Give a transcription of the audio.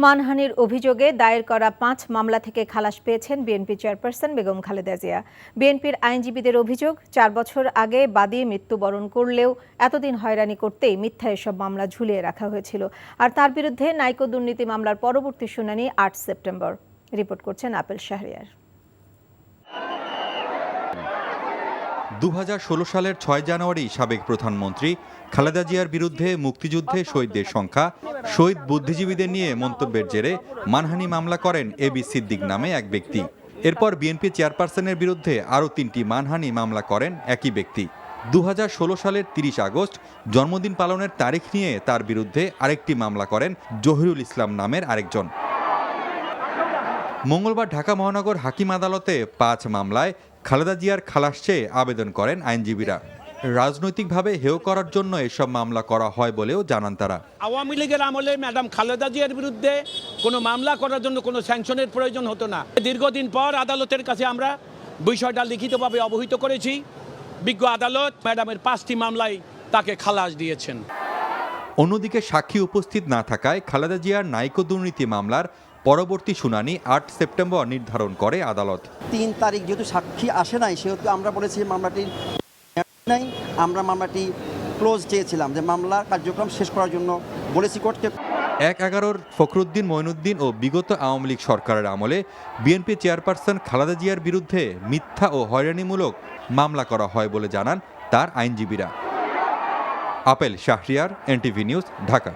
মানহানির অভিযোগে দায়ের করা ৫ মামলা থেকে খালাস পেয়েছেন বিএনপি চেয়ারপারসন বেগম খালেদা জিয়া। বিএনপির আইনজীবীদের অভিযোগ, ৪ বছর আগে বাদী মৃত্যুবরণ করলেও এতদিন হয়রানি করতেই মিথ্যা এসব মামলা ঝুলিয়ে রাখা হয়েছিল। আর তার বিরুদ্ধে নাইকো দুর্নীতি মামলার পরবর্তী শুনানি ৮ সেপ্টেম্বর। রিপোর্ট করছেন আপেল শাহরিয়ার। ২০১৬ সালের ৬ জানুয়ারি সাবেক প্রধানমন্ত্রী খালেদা জিয়ার বিরুদ্ধে মুক্তিযুদ্ধে শহীদদের সংখ্যা, শহীদ বুদ্ধিজীবীদের নিয়ে মন্তব্যের জেরে মানহানি মামলা করেন এবি সিদ্দিক নামে এক ব্যক্তি। এরপর বিএনপি চেয়ারপারসনের বিরুদ্ধে আরও ৩টি মানহানি মামলা করেন একই ব্যক্তি। ২০১৬ সালের ৩০ আগস্ট জন্মদিন পালনের তারিখ নিয়ে তার বিরুদ্ধে আরেকটি মামলা করেন জহিরুল ইসলাম নামের আরেকজন। মঙ্গলবার ঢাকা মহানগর হাকিম আদালতে ৫ মামলায় খালেদা জিয়ার খালাস চেয়ে আবেদন করেন আইনজীবীরা। রাজনৈতিকভাবে হেয় করার জন্য এসব মামলা করা হয় বলেও জানান তারা। আওয়ামী লীগের আমলে ম্যাডাম খালেদা জিয়ার বিরুদ্ধে কোনো মামলা করার জন্য কোনো স্যাংশনের প্রয়োজন হতো না। দীর্ঘদিন পর আদালতের কাছে আমরা বিষয়টা লিখিতভাবে অবহিত করেছি। বিজ্ঞ আদালত ম্যাডামের ৫টি মামলায় তাকে খালাস দিয়েছেন। অন্যদিকে সাক্ষী উপস্থিত না থাকায় খালেদা জিয়ার নাইকো দুর্নীতি মামলার পরবর্তী শুনানি ৮ সেপ্টেম্বর নির্ধারণ করে আদালত। ৩ তারিখ যেহেতু সাক্ষী আসে নাই, সেহেতু আমরা বলেছি মামলাটির নাই, আমরা মামলাটি ক্লোজ চেয়েছিলাম, যে মামলার কার্যক্রম শেষ করার জন্য বলেছি কোর্টকে। ১/১১ ফখরুদ্দিন মঈনুদ্দিন ও বিগত আওয়ামী লীগ সরকারের আমলে বিএনপি চেয়ারপারসন খালেদা জিয়ার বিরুদ্ধে মিথ্যা ও হয়রানিমূলক মামলা করা হয় বলে জানান তার আইনজীবীরা। Apple Shahriar, NTV news, Dhaka.